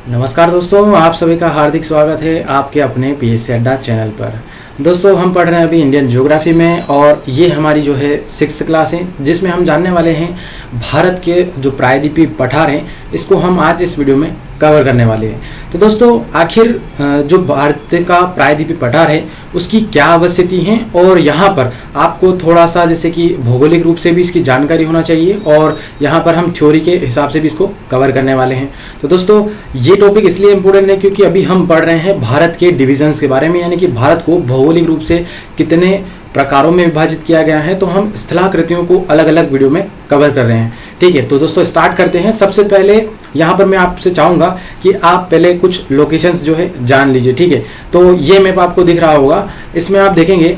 नमस्कार दोस्तों, आप सभी का हार्दिक स्वागत है आपके अपने पीएससी अड्डा चैनल पर। दोस्तों, हम पढ़ रहे हैं अभी इंडियन ज्योग्राफी में और ये हमारी जो है 6th क्लास है, जिसमें हम जानने वाले हैं भारत के जो प्रायद्वीपीय पठार हैं, इसको हम आज इस वीडियो में कवर करने वाले हैं। तो दोस्तों, आखिर जो भारत का प्रायद्वीपीय पठार है उसकी क्या अवस्थिति है और यहाँ पर आपको थोड़ा सा जैसे कि भौगोलिक रूप से भी इसकी जानकारी होना चाहिए और यहाँ पर हम थ्योरी के हिसाब से भी इसको कवर करने वाले हैं। तो दोस्तों, ये टॉपिक इसलिए इम्पोर्टेंट है क्योंकि अभी हम पढ़ रहे हैं भारत के डिविजन्स के बारे में, यानी कि भारत को भौगोलिक रूप से कितने प्रकारों में विभाजित किया गया है। तो हम स्थलाकृतियों को अलग अलग वीडियो में कवर कर रहे हैं। ठीक है, तो दोस्तों स्टार्ट करते हैं। सबसे पहले यहाँ पर मैं आपसे चाहूंगा कि आप पहले कुछ लोकेशंस जो है जान लीजिए। ठीक है, तो ये मैप आपको दिख रहा होगा, इसमें आप देखेंगे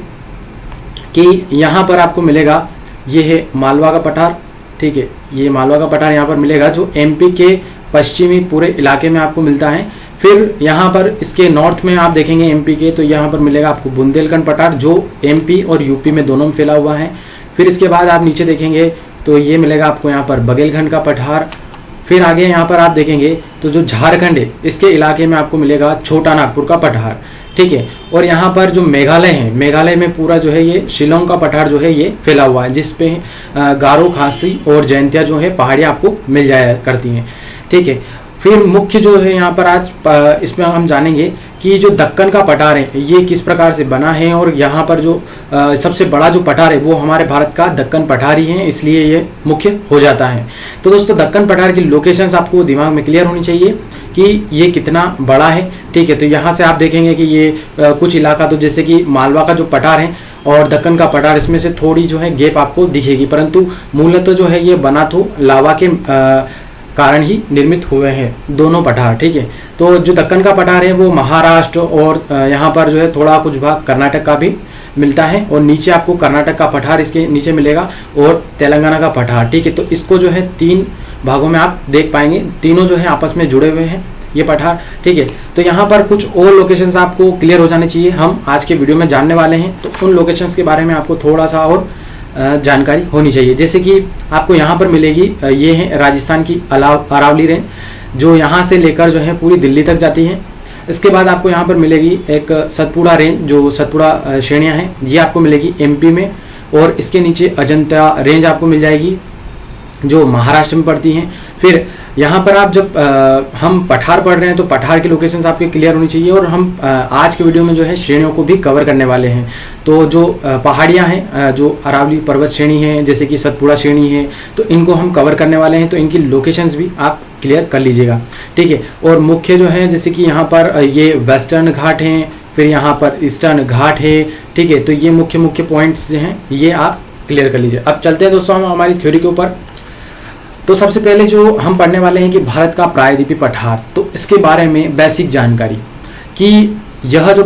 कि यहाँ पर आपको मिलेगा, ये है मालवा का पठार। ठीक है, ये मालवा का पठार यहाँ पर मिलेगा जो एमपी के पश्चिमी पूरे इलाके में आपको मिलता है। फिर यहाँ पर इसके नॉर्थ में आप देखेंगे एमपी के, तो यहाँ पर मिलेगा आपको बुंदेलखंड पठार जो एमपी और यूपी में दोनों में फैला हुआ है। फिर इसके बाद आप नीचे देखेंगे तो ये मिलेगा आपको यहाँ पर बघेलखंड का पठार। फिर आगे यहाँ पर आप देखेंगे तो जो झारखंड है इसके इलाके में आपको मिलेगा छोटा नागपुर का पठार। ठीक है, और यहाँ पर जो मेघालय है, मेघालय में पूरा जो है ये शिलोंग का पठार जो है ये फैला हुआ है, जिसपे गारो, खासी और जयंतिया जो है पहाड़ियाँ आपको मिल जाया करती हैं। ठीक है, फिर मुख्य जो है यहाँ पर आज इसमें हम जानेंगे कि जो दक्कन का पठार है ये किस प्रकार से बना है और यहाँ पर जो सबसे बड़ा जो पठार है वो हमारे भारत का दक्कन पठार ही है, इसलिए ये मुख्य हो जाता है। तो दोस्तों, दक्कन पठार की लोकेशंस आपको दिमाग में क्लियर होनी चाहिए कि ये कितना बड़ा है। ठीक है, तो यहाँ से आप देखेंगे कि ये कुछ इलाका, तो जैसे कि मालवा का जो पठार है और दक्कन का पठार, इसमें से थोड़ी जो है गैप आपको दिखेगी, परंतु मूलतः जो है ये बना तो लावा के कारण ही निर्मित हुए हैं दोनों पठार। ठीक है, तो जो दक्कन का पठार है वो महाराष्ट्र और यहाँ पर जो है थोड़ा कुछ भाग कर्नाटक का भी मिलता है और नीचे आपको कर्नाटक का पठार इसके नीचे मिलेगा और तेलंगाना का पठार। ठीक है, तो इसको जो है 3 भागों में आप देख पाएंगे, तीनों जो है आपस में जुड़े हुए हैं ये पठार। ठीक है, तो यहाँ पर कुछ और लोकेशंस आपको क्लियर हो जाने चाहिए, हम आज के वीडियो में जानने वाले हैं। तो उन लोकेशंस के बारे में आपको थोड़ा सा और जानकारी होनी चाहिए। जैसे कि आपको यहाँ पर मिलेगी, ये है राजस्थान की अरावली रेंज जो यहाँ से लेकर जो है पूरी दिल्ली तक जाती है। इसके बाद आपको यहाँ पर मिलेगी एक सतपुड़ा रेंज, जो सतपुड़ा श्रेणियाँ हैं, ये आपको मिलेगी एमपी में। और इसके नीचे अजंता रेंज आपको मिल जाएगी जो महाराष्ट्र में पड़ती हैं। फिर यहाँ पर आप जब हम पठार पढ़ रहे हैं तो पठार की लोकेशंस आपके क्लियर होनी चाहिए और हम आज के वीडियो में जो है श्रेणियों को भी कवर करने वाले हैं। तो जो पहाड़ियाँ हैं, जो अरावली पर्वत श्रेणी है, जैसे कि सतपुड़ा श्रेणी है, तो इनको हम कवर करने वाले हैं, तो इनकी लोकेशंस भी आप क्लियर कर लीजिएगा। ठीक है, और मुख्य जो है जैसे कि यहाँ पर ये वेस्टर्न घाट हैं, फिर यहाँ पर ईस्टर्न घाट है। ठीक है, तो ये मुख्य मुख्य पॉइंट्स जो हैं ये आप क्लियर कर लीजिए। अब चलते हैं दोस्तों हम हमारी थ्योरी के ऊपर। तो सबसे पहले जो हम पढ़ने वाले हैं कि भारत का प्रायद्वीपीय पठार, तो इसके बारे में बेसिक जानकारी कि यह जो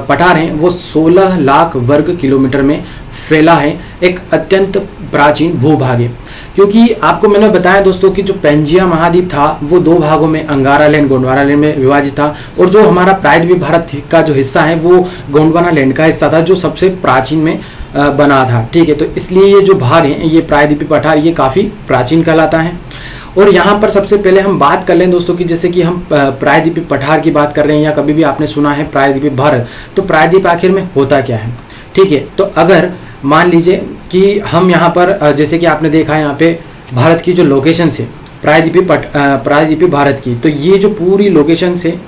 पठार है वो 16 लाख वर्ग किलोमीटर में फैला है, एक अत्यंत प्राचीन भूभाग है। क्योंकि आपको मैंने बताया दोस्तों कि जो पेंजिया महाद्वीप था वो 2 भागों में, अंगारा लैंड, गोंडवाना लैंड में विभाजित था, और जो हमारा प्रायद्वीपीय भारत का जो हिस्सा है वो गोंडवाना लैंड का हिस्सा था, जो सबसे प्राचीन में बना था। ठीक है, तो इसलिए ये जो भाग है ये प्रायद्वीपीय पठार ये काफी प्राचीन कहलाता है। और यहाँ पर सबसे पहले हम बात कर लें दोस्तों कि जैसे कि हम प्रायद्वीपीय पठार की बात कर रहे हैं या कभी भी आपने सुना है प्रायद्वीपीय भारत, तो प्रायद्वीप आखिर में होता क्या है। ठीक है, तो अगर मान लीजिए कि हम यहाँ पर जैसे कि आपने देखा है यहाँ पे भारत की जो लोकेशन है प्रायद्वीपीय भारत की, तो ये जो पूरी लोकेशन है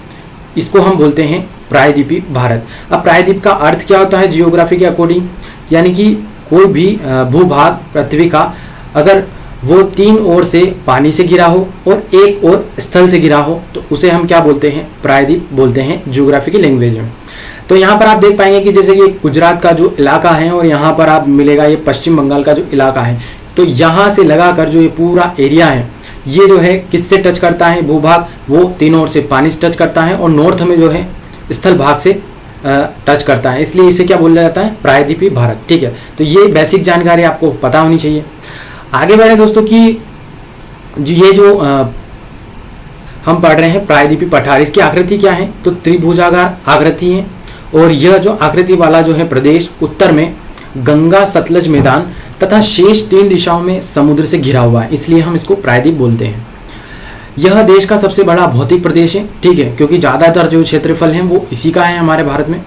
इसको हम बोलते हैं प्रायद्वीपीय भारत। अब प्रायद्वीप का अर्थ क्या होता है जियोग्राफी के अकॉर्डिंग, यानी कि कोई भी भूभाग पृथ्वी का अगर वो 3 ओर से पानी से घिरा हो और 1 ओर स्थल से घिरा हो तो उसे हम क्या बोलते हैं, प्रायद्वीप बोलते हैं जियोग्राफी की लैंग्वेज में। तो यहाँ पर आप देख पाएंगे कि जैसे कि गुजरात का जो इलाका है और यहाँ पर आप मिलेगा ये पश्चिम बंगाल का जो इलाका है, तो यहाँ से लगाकर जो ये पूरा एरिया है ये जो है किससे टच करता है भूभाग, वो 3 ओर से पानी से टच करता है और नॉर्थ में जो है स्थल भाग से टच करता है, इसलिए इसे क्या बोला जाता है, प्रायद्वीपीय भारत। ठीक है, तो ये बेसिक जानकारी आपको पता होनी चाहिए। आगे बढ़े दोस्तों कि ये जो हम पढ़ रहे हैं प्रायद्वीपीय पठार, इसकी आकृति क्या है, तो त्रिभुजाकार आकृति है और यह जो आकृति वाला जो है प्रदेश उत्तर में गंगा सतलज मैदान तथा शेष 3 दिशाओं में समुद्र से घिरा हुआ है, इसलिए हम इसको प्रायद्वीप बोलते हैं। यह देश का सबसे बड़ा भौतिक प्रदेश है, ठीक है, क्योंकि ज्यादातर जो क्षेत्रफल है वो इसी का है हमारे भारत में।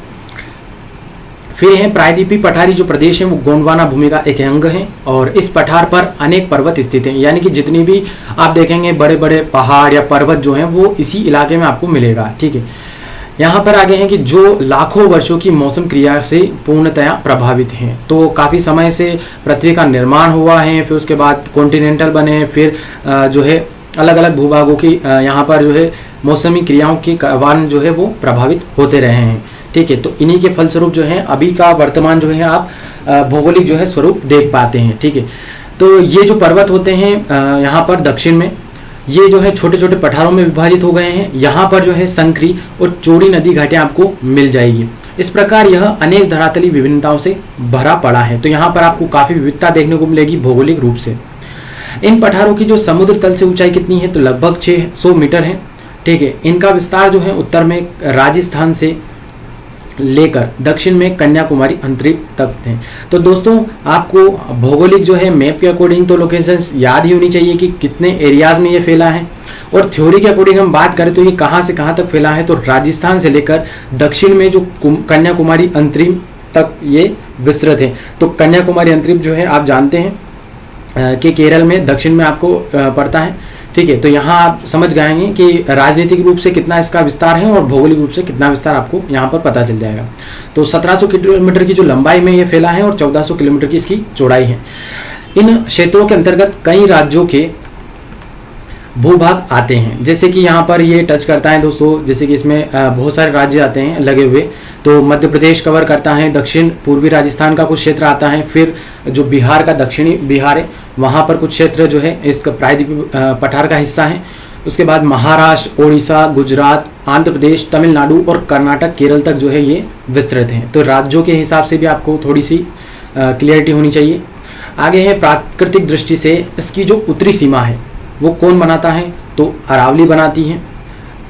फिर है प्रायद्वीपीय पठारी जो प्रदेश है वो गोंडवाना भूमि का एक अंग है और इस पठार पर अनेक पर्वत स्थित हैं, यानी कि जितनी भी आप देखेंगे बड़े बड़े पहाड़ या पर्वत जो हैं वो इसी इलाके में आपको मिलेगा, ठीक है। यहाँ पर आगे हैं कि जो लाखों वर्षों की मौसम क्रिया से पूर्णतया प्रभावित हैं। तो काफी समय से पृथ्वी का निर्माण हुआ है, फिर उसके बाद कॉन्टिनेंटल बने, फिर जो है अलग अलग भूभागों की यहाँ पर जो है मौसमी क्रियाओं के कारण जो है वो प्रभावित होते रहे हैं, ठीक है। तो इन्हीं के फलस्वरूप जो है अभी का वर्तमान जो है आप भौगोलिक जो है स्वरूप देख पाते हैं, ठीक है। तो ये जो पर्वत होते हैं यहाँ पर दक्षिण में, ये जो है छोटे छोटे पठारों में विभाजित हो गए हैं। यहाँ पर जो है संकरी और चौड़ी नदी घाटें आपको मिल जाएगी। इस प्रकार यह अनेक धरातली विभिन्नताओं से भरा पड़ा है। तो यहाँ पर आपको काफी विविधता देखने को मिलेगी भौगोलिक रूप से। इन पठारों की जो समुद्र तल से ऊंचाई कितनी है, तो लगभग 600 मीटर है, ठीक है। इनका विस्तार जो है उत्तर में राजस्थान से लेकर दक्षिण में कन्याकुमारी अंतरिक्ष तक है। तो दोस्तों आपको भौगोलिक जो है मैप के अकॉर्डिंग तो लोकेशंस याद ही होनी चाहिए कि कितने एरियाज में ये फैला है, और थ्योरी के अकॉर्डिंग हम बात करें तो ये कहां से कहां तक फैला है, तो राजस्थान से लेकर दक्षिण में जो कन्याकुमारी अंतरिक्ष तक ये विस्तृत है। तो कन्याकुमारी अंतरिक्ष जो है आप जानते हैं कि केरल में दक्षिण में आपको पड़ता है, ठीक है। तो यहाँ आप समझ गए कि राजनीतिक रूप से कितना इसका विस्तार है और भौगोलिक रूप से कितना विस्तार आपको यहाँ पर पता चल जाएगा। तो 1700 किलोमीटर की जो लंबाई में ये फैला है और 1400 किलोमीटर की इसकी चौड़ाई है। इन क्षेत्रों के अंतर्गत कई राज्यों के भूभाग आते हैं, जैसे कि यहाँ पर ये टच करता है दोस्तों, जैसे कि इसमें बहुत सारे राज्य आते हैं लगे हुए। तो मध्य प्रदेश कवर करता है, दक्षिण पूर्वी राजस्थान का कुछ क्षेत्र आता है, फिर जो बिहार का दक्षिणी बिहार है वहां पर कुछ क्षेत्र जो है इसका प्रायद्वीपीय पठार का हिस्सा है। उसके बाद महाराष्ट्र, ओडिशा, गुजरात, आंध्र प्रदेश, तमिलनाडु और कर्नाटक, केरल तक जो है ये विस्तृत है। तो राज्यों के हिसाब से भी आपको थोड़ी सी क्लियरिटी होनी चाहिए। आगे है प्राकृतिक दृष्टि से इसकी जो उत्तरी सीमा है वो कौन बनाता है, तो अरावली बनाती है,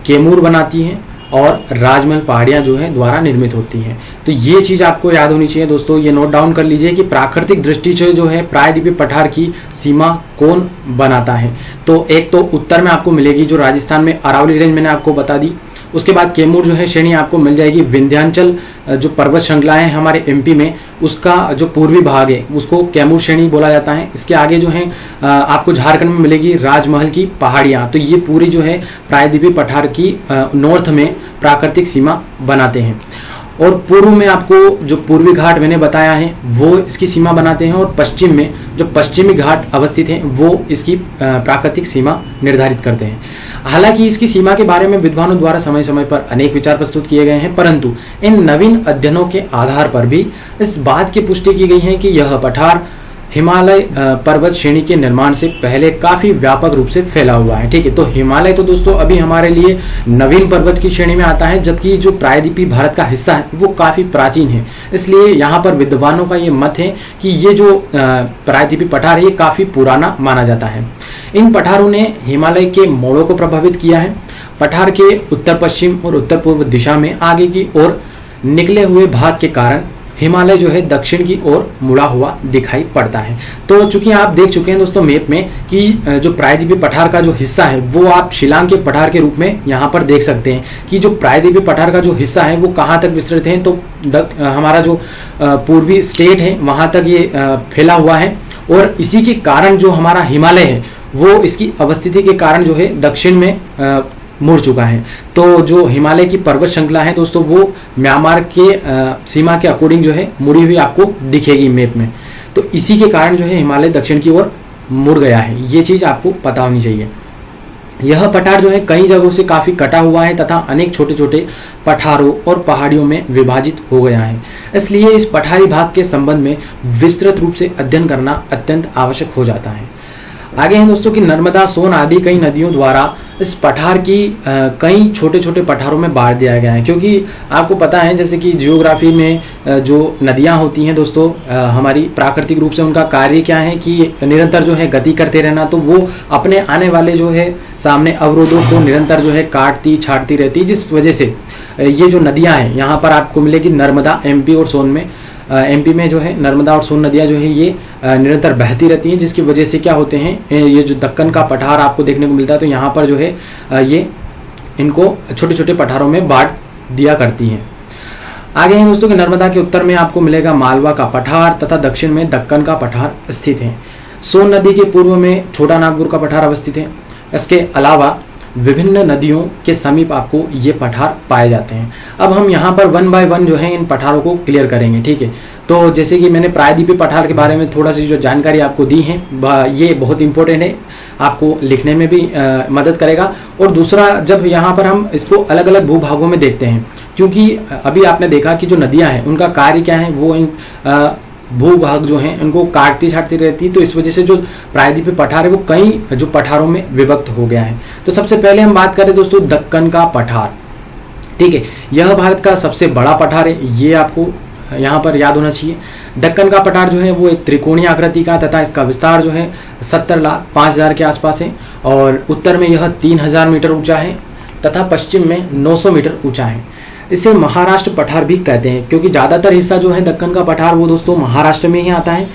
कैमूर बनाती है और राजमहल पहाड़ियां जो है द्वारा निर्मित होती हैं। तो ये चीज आपको याद होनी चाहिए दोस्तों, ये नोट डाउन कर लीजिए कि प्राकृतिक दृष्टि से जो है प्रायद्वीपीय पठार की सीमा कौन बनाता है। तो एक तो उत्तर में आपको मिलेगी जो राजस्थान में अरावली रेंज मैंने आपको बता दी। उसके बाद कैमूर जो है श्रेणी आपको मिल जाएगी, विंध्याचल जो पर्वत श्रृंखला है हमारे एमपी में उसका जो पूर्वी भाग है उसको कैमूर श्रेणी बोला जाता है। इसके आगे जो है आपको झारखंड में मिलेगी राजमहल की पहाड़ियां। तो ये पूरी जो है प्रायद्वीपीय पठार की नॉर्थ में प्राकृतिक सीमा बनाते हैं। और पूर्व में आपको जो पूर्वी घाट मैंने बताया है वो इसकी सीमा बनाते हैं, और पश्चिम में जो पश्चिमी घाट अवस्थित हैं वो इसकी प्राकृतिक सीमा निर्धारित करते हैं। हालांकि इसकी सीमा के बारे में विद्वानों द्वारा समय समय पर अनेक विचार प्रस्तुत किए गए हैं, परंतु इन नवीन अध्ययनों के आधार पर भी इस बात की पुष्टि की गई है कि यह पठार हिमालय पर्वत श्रेणी के निर्माण से पहले काफी व्यापक रूप से फैला हुआ है, ठीक है। तो हिमालय तो दोस्तों अभी हमारे लिए नवीन पर्वत की श्रेणी में आता है, जबकि जो प्रायद्वीपीय भारत का हिस्सा है वो काफी प्राचीन है। इसलिए यहाँ पर विद्वानों का ये मत है कि ये जो प्रायद्वीपीय पठार है ये काफी पुराना माना जाता है। इन पठारों ने हिमालय के मोड़ों को प्रभावित किया है। पठार के उत्तर पश्चिम और उत्तर पूर्व दिशा में आगे की ओर निकले हुए भाग के कारण हिमालय जो है दक्षिण की ओर मुड़ा हुआ दिखाई पड़ता है। तो चूंकि आप देख चुके हैं दोस्तों मैप में कि जो प्रायद्वीपीय पठार का जो हिस्सा है वो आप शिलांग के पठार के रूप में यहाँ पर देख सकते हैं कि जो प्रायद्वीपीय पठार का जो हिस्सा है वो कहाँ तक विस्तृत है। तो हमारा जो पूर्वी स्टेट है वहां तक ये फैला हुआ है, और इसी के कारण जो हमारा हिमालय है वो इसकी अवस्थिति के कारण जो है दक्षिण में मुड़ चुका है। तो जो हिमालय की पर्वत श्रृंखला है दोस्तों वो म्यांमार के सीमा के अकॉर्डिंग जो है मुड़ी हुई आपको दिखेगी मैप में। तो इसी के कारण जो है हिमालय दक्षिण की ओर मुड़ गया है, ये चीज आपको पता होनी चाहिए। यह पठार जो है कई जगहों से काफी कटा हुआ है तथा अनेक छोटे छोटे पठारों और पहाड़ियों में विभाजित हो गया है। इसलिए इस पठारी भाग के संबंध में विस्तृत रूप से अध्ययन करना अत्यंत आवश्यक हो जाता है। आगे हैं दोस्तों कि नर्मदा, सोन आदि कई नदियों द्वारा इस पठार की कई छोटे छोटे पठारों में बांट दिया गया है, क्योंकि आपको पता है जैसे कि जियोग्राफी में जो नदियां होती हैं दोस्तों हमारी प्राकृतिक रूप से उनका कार्य क्या है कि निरंतर जो है गति करते रहना। तो वो अपने आने वाले जो है सामने अवरोधों को निरंतर जो है काटती छाटती रहती, जिस वजह से ये जो नदियां हैं यहाँ पर आपको मिलेगी नर्मदा एमपी और सोन में, एमपी में जो है नर्मदा और सोन नदियां जो है ये निरंतर बहती रहती हैं, जिसकी वजह से क्या होते हैं, ये जो दक्कन का पठार आपको देखने को मिलता है, तो यहाँ पर जो है ये इनको छोटे छोटे पठारों में बांट दिया करती हैं। आगे हैं दोस्तों कि नर्मदा के उत्तर में आपको मिलेगा मालवा का पठार तथा दक्षिण में दक्कन का पठार स्थित है। सोन नदी के पूर्व में छोटा नागपुर का पठार अवस्थित है। इसके अलावा विभिन्न नदियों के समीप आपको ये पठार पाए जाते हैं। अब हम यहाँ पर 1 बाय 1 जो है इन पठारों को क्लियर करेंगे, ठीक है। तो जैसे कि मैंने प्रायद्वीपीय पठार के बारे में थोड़ा सी जो जानकारी आपको दी है, ये बहुत इंपॉर्टेंट है, आपको लिखने में भी मदद करेगा। और दूसरा, जब यहाँ पर हम इसको अलग अलग भूभागों में देखते हैं, क्योंकि अभी आपने देखा कि जो नदियां हैं उनका कार्य क्या है, वो इन भूभाग जो हैं उनको काटती छाटती रहती है, तो इस वजह से जो प्रायद्वीपीय पठार है वो कई जो पठारों में विभक्त हो गया है। तो सबसे पहले हम बात करें दोस्तों दक्कन का पठार, ठीक है। यह भारत का सबसे बड़ा पठार है, ये आपको यहाँ पर याद होना चाहिए। दक्कन का पठार जो है वो एक त्रिकोणीय आकृति का तथा इसका विस्तार जो है 70,05,000 के आसपास है, और उत्तर में यह 3000 मीटर ऊंचा है तथा पश्चिम में 900 मीटर ऊंचा है। इसे महाराष्ट्र पठार भी कहते हैं, क्योंकि ज्यादातर हिस्सा जो है दक्कन का पठार वो दोस्तों महाराष्ट्र में ही आता है,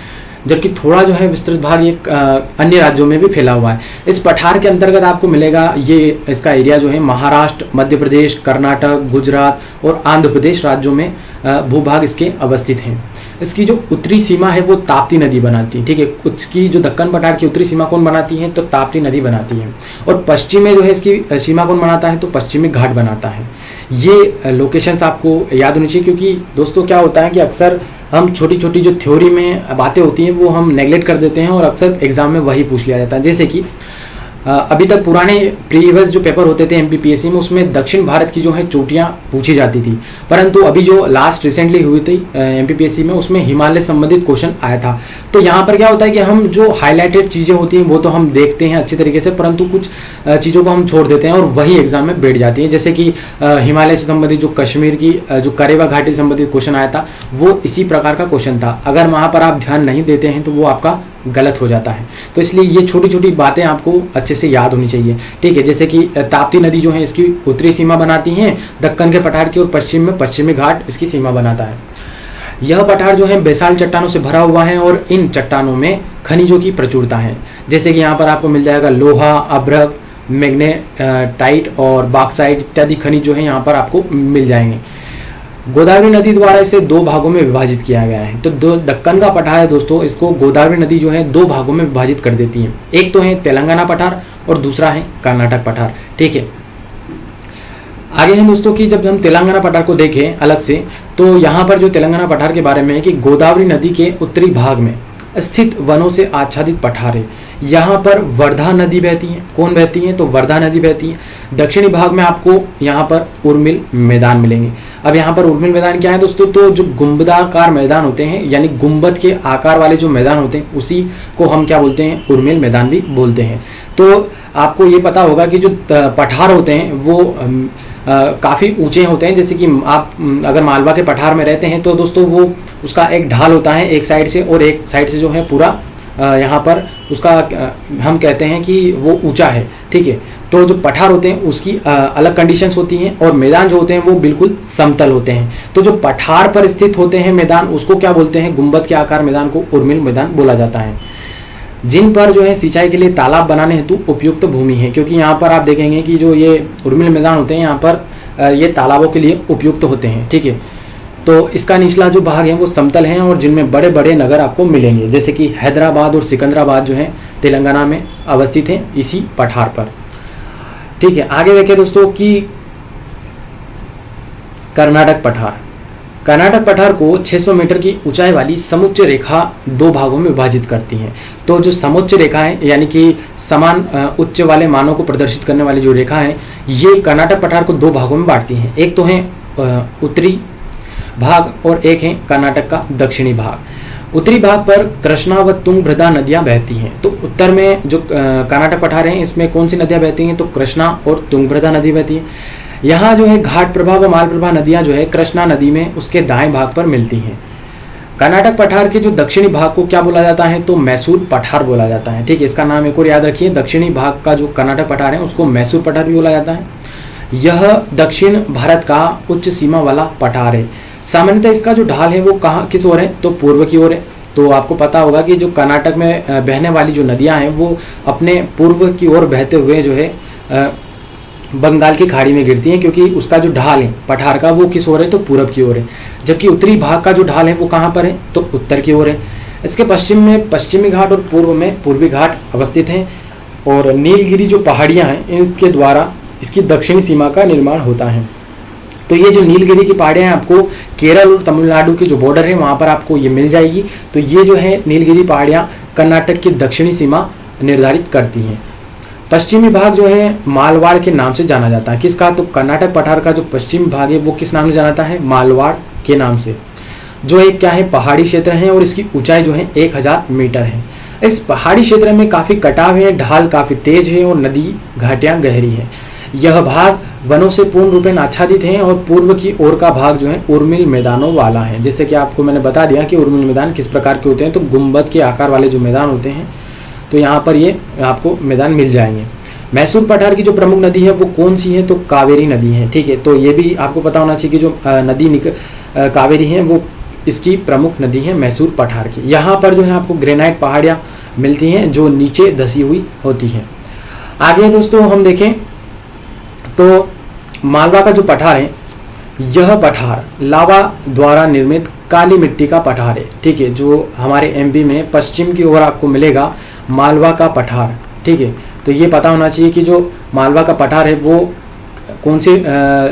जबकि थोड़ा जो है विस्तृत भाग ये अन्य राज्यों में भी फैला हुआ है। इस पठार के अंतर्गत आपको मिलेगा ये इसका एरिया जो है महाराष्ट्र, मध्य प्रदेश, कर्नाटक, गुजरात और आंध्र प्रदेश राज्यों में भूभाग इसके अवस्थित हैं। इसकी जो उत्तरी सीमा है वो ताप्ती नदी बनाती है, ठीक है। उसकी जो दक्कन पठार की उत्तरी सीमा कौन बनाती है, तो ताप्ती नदी बनाती है। और पश्चिम में जो है इसकी सीमा कौन बनाता है, तो पश्चिमी घाट बनाता है। ये लोकेशंस आपको याद होनी चाहिए, क्योंकि दोस्तों क्या होता है कि अक्सर हम छोटी छोटी जो थ्योरी में बातें होती हैं वो हम नेगलेक्ट कर देते हैं, और अक्सर एग्जाम में वही पूछ लिया जाता है। जैसे कि अभी तक पुराने प्रीवियस जो पेपर होते थे एमपीपीएससी में, उसमें दक्षिण भारत की जो है चोटियां पूछी जाती थी, परंतु अभी जो लास्ट रिसेंटली हुई थी एमपीपीएससी में, उसमें हिमालय संबंधित क्वेश्चन आया था। तो यहाँ पर क्या होता है कि हम जो हाईलाइटेड चीजें होती हैं वो तो हम देखते हैं अच्छी तरीके से, परंतु कुछ चीजों को हम छोड़ देते हैं और वही एग्जाम में बैठ जाती है। जैसे कि हिमालय से संबंधित जो कश्मीर की जो करेवा घाटी से संबंधित क्वेश्चन आया था, वो इसी प्रकार का क्वेश्चन था। अगर वहां पर आप ध्यान नहीं देते हैं तो वो आपका गलत हो जाता है। तो इसलिए ये छोटी छोटी बातें आपको अच्छे से याद होनी चाहिए, ठीक है। जैसे कि ताप्ती नदी जो है इसकी उत्तरी सीमा बनाती है दक्कन के पठार की, और पश्चिम में पश्चिमी घाट इसकी सीमा बनाता है। यह पठार जो है बेसाल्ट चट्टानों से भरा हुआ है, और इन चट्टानों में खनिजों की प्रचुरता है। जैसे कि यहाँ पर आपको मिल जाएगा लोहा, अभ्रक, मैग्नेटाइट और बॉक्साइट इत्यादि खनिज जो है यहाँ पर आपको मिल जाएंगे। गोदावरी नदी द्वारा इसे 2 भागों में विभाजित किया गया है। तो दक्कन का पठार है दोस्तों, इसको गोदावरी नदी जो है 2 भागों में विभाजित कर देती है। एक तो है तेलंगाना पठार और दूसरा है कर्नाटक पठार, ठीक है। आगे है दोस्तों कि जब हम तेलंगाना पठार को देखें अलग से, तो यहाँ पर जो तेलंगाना पठार के बारे में है कि गोदावरी नदी के उत्तरी भाग में स्थित वनों से आच्छादित पठार है। यहाँ पर वर्धा नदी बहती है। कौन बहती है, तो वर्धा नदी बहती है। दक्षिणी भाग में आपको यहाँ पर उर्मिल मैदान मिलेंगे। अब यहाँ पर उर्मिल मैदान क्या है दोस्तों, तो जो गुंबदाकार मैदान होते हैं, यानी गुंबद के आकार वाले जो मैदान होते हैं, उसी को हम क्या बोलते हैं, उर्मिल मैदान भी बोलते हैं। तो आपको ये पता होगा कि जो पठार होते हैं वो काफी ऊंचे होते हैं। जैसे कि आप अगर मालवा के पठार में रहते हैं तो दोस्तों वो उसका एक ढाल होता है एक साइड से, और एक साइड से जो है पूरा यहाँ पर उसका हम कहते हैं कि वो ऊंचा है, ठीक है। तो जो पठार होते हैं उसकी अलग कंडीशंस होती हैं, और मैदान जो होते हैं वो बिल्कुल समतल होते हैं। तो जो पठार पर स्थित होते हैं मैदान, उसको क्या बोलते हैं, गुंबद के आकार मैदान को उर्मिल मैदान बोला जाता है। जिन पर जो है सिंचाई के लिए तालाब बनाने हेतु उपयुक्त भूमि है, क्योंकि यहाँ पर आप देखेंगे कि जो ये उर्मिल मैदान होते हैं यहाँ पर ये तालाबों के लिए उपयुक्त होते हैं, ठीक है। तो इसका निचला जो भाग है वो समतल है, और जिनमें बड़े बड़े नगर आपको मिलेंगे, जैसे कि हैदराबाद और सिकंदराबाद जो है तेलंगाना में अवस्थित है इसी पठार पर, ठीक है। आगे देखें दोस्तों कि कर्नाटक पठार। कर्नाटक पठार को 600 मीटर की ऊंचाई वाली समुच्च रेखा 2 भागों में विभाजित करती है। तो जो समुच्च रेखा है, यानी कि समान उच्च वाले मानों को प्रदर्शित करने वाली जो रेखा है, ये कर्नाटक पठार को 2 भागों में बांटती है। एक तो है उत्तरी भाग और एक है कर्नाटक का दक्षिणी भाग। उत्तरी भाग पर कृष्णा व तुंगभद्रा नदियां बहती हैं। तो उत्तर में जो कर्नाटक पठार है इसमें कौन सी नदियां बहती हैं, तो कृष्णा और तुंगभद्रा नदी बहती है। यहाँ जो है घाट प्रभा व मालप्रभा नदियां जो है कृष्णा नदी में उसके दाएं भाग पर मिलती हैं। कर्नाटक पठार के जो दक्षिणी भाग को क्या बोला जाता है, तो मैसूर पठार बोला जाता है, ठीक है। इसका नाम एक और याद रखिए, दक्षिणी भाग का जो कर्नाटक पठार है उसको मैसूर पठार भी बोला जाता है। यह दक्षिण भारत का उच्च सीमा वाला पठार है। सामान्यतः इसका जो ढाल है वो कहाँ किस ओर है, तो पूर्व की ओर है। तो आपको पता होगा कि जो कर्नाटक में बहने वाली जो नदियां हैं वो अपने पूर्व की ओर बहते हुए जो है बंगाल की खाड़ी में गिरती हैं, क्योंकि उसका जो ढाल है पठार का वो किस ओर है, तो पूरब की ओर है। जबकि उत्तरी भाग का जो ढाल है वो कहाँ पर है, तो उत्तर की ओर है। इसके पश्चिम में पश्चिमी घाट और पूर्व में पूर्वी घाट अवस्थित हैं और नीलगिरी जो पहाड़ियां हैं इसके द्वारा इसकी दक्षिणी सीमा का निर्माण होता है। तो ये जो नीलगिरी की पहाड़ियां हैं आपको केरल और तमिलनाडु की जो बॉर्डर है वहां पर आपको ये मिल जाएगी। तो ये जो है नीलगिरी पहाड़ियां कर्नाटक की दक्षिणी सीमा निर्धारित करती हैं। पश्चिमी भाग जो है मालवाड़ के नाम से जाना जाता है। किसका, तो कर्नाटक पठार का जो पश्चिमी भाग है वो किस नाम से जाना जाता है, मालवाड़ के नाम से, जो एक क्या है पहाड़ी क्षेत्र है और इसकी ऊंचाई जो है 1000 मीटर है। इस पहाड़ी क्षेत्र में काफी कटाव है, ढाल काफी तेज है और नदी घाटियां गहरी है। यह भाग वनों से पूर्ण रूपेण आच्छादित है और पूर्व की ओर का भाग जो है उर्मिल मैदानों वाला है। जैसे कि आपको मैंने बता दिया कि उर्मिल मैदान किस प्रकार के होते हैं, तो गुंबद के आकार वाले जो मैदान होते हैं, तो यहाँ पर ये आपको मैदान मिल जाएंगे। मैसूर पठार की जो प्रमुख नदी है वो कौन सी है, तो कावेरी नदी है। ठीक है, तो ये भी आपको पता होना चाहिए कि जो नदी कावेरी है वो इसकी प्रमुख नदी है मैसूर पठार की। यहाँ पर जो है आपको ग्रेनाइट पहाड़ियां मिलती हैं जो नीचे धसी हुई होती हैं। आगे दोस्तों हम देखें तो मालवा का जो पठार है, यह पठार लावा द्वारा निर्मित काली मिट्टी का पठार है। ठीक है, जो हमारे एमपी में पश्चिम की ओर आपको मिलेगा मालवा का पठार। ठीक है, तो ये पता होना चाहिए कि जो मालवा का पठार है वो कौन से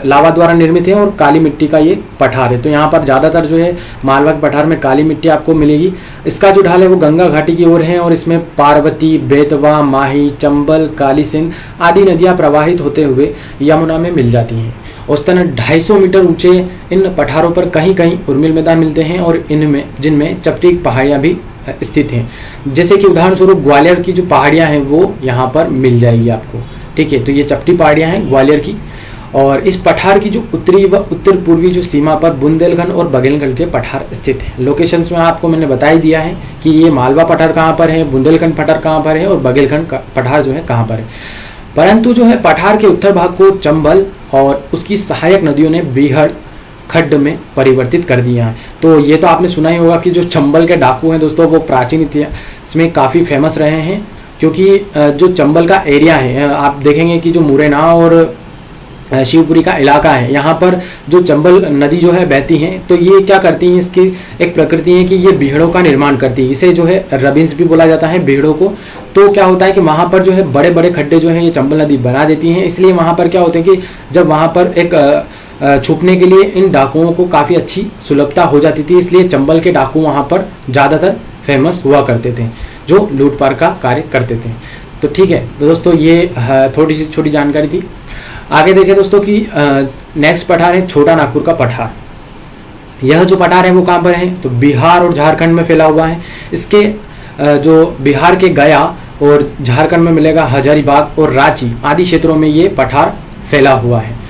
लावा द्वारा निर्मित है और काली मिट्टी का ये पठार है। तो यहाँ पर ज्यादातर जो है मालवा के पठार में काली मिट्टी आपको मिलेगी। इसका जो ढाल है वो गंगा घाटी की ओर है और इसमें पार्वती, बेतवा, माही, चंबल, काली सिंध आदि नदियां प्रवाहित होते हुए यमुना में मिल जाती हैं। औसतन 250 मीटर ऊंचे इन पठारों पर कहीं कहीं उर्मिल मैदान मिलते हैं और इनमें जिनमें चपटी पहाड़ियां भी स्थित हैं। जैसे कि उदाहरण स्वरूप ग्वालियर की जो पहाड़ियां हैं वो यहाँ पर मिल जाएगी आपको। ठीक है, तो ये चपटी पहाड़ियां हैं ग्वालियर की। और इस पठार की जो उत्तरी व उत्तर पूर्वी जो सीमा पर बुंदेलखंड और बघेलखंड के पठार स्थित हैं। लोकेशंस में आपको मैंने बता ही दिया है कि ये मालवा पठार कहाँ पर है, बुंदेलखंड पठार कहाँ पर है और बघेलखंड पठार जो है कहाँ पर है। परंतु जो है पठार के उत्तर भाग को चंबल और उसकी सहायक नदियों ने बीहड़ खड्ड में परिवर्तित कर दिया है। तो ये तो आपने सुना ही होगा कि जो चंबल के डाकू हैं दोस्तों वो प्राचीन इतिहास में काफी फेमस रहे हैं, क्योंकि जो चंबल का एरिया है आप देखेंगे कि जो मुरैना और शिवपुरी का इलाका है, यहाँ पर जो चंबल नदी जो है बहती है, तो ये क्या करती है, इसकी एक प्रकृति है कि ये बीहड़ों का निर्माण करती है। इसे जो है रबिन्स भी बोला जाता है बीहड़ों को। तो क्या होता है कि वहां पर जो है बड़े बड़े खड्डे जो है ये चंबल नदी बना देती हैं। इसलिए वहां पर क्या होता है कि जब वहां पर एक छुपने के लिए इन डाकुओं को काफी अच्छी सुलभता हो जाती थी, इसलिए चंबल के डाकू वहां पर ज्यादातर फेमस हुआ करते थे जो लूटपाट का कार्य करते थे। तो ठीक है, तो दोस्तों ये थोड़ी सी छोटी जानकारी थी। आगे देखें दोस्तों कि नेक्स्ट पठार है छोटा नागपुर का पठार। यह जो पठार है वो कहां पर है, तो बिहार और झारखंड में फैला हुआ है। इसके जो बिहार के गया और झारखंड में मिलेगा हजारीबाग और रांची आदि क्षेत्रों में ये पठार फैला हुआ है।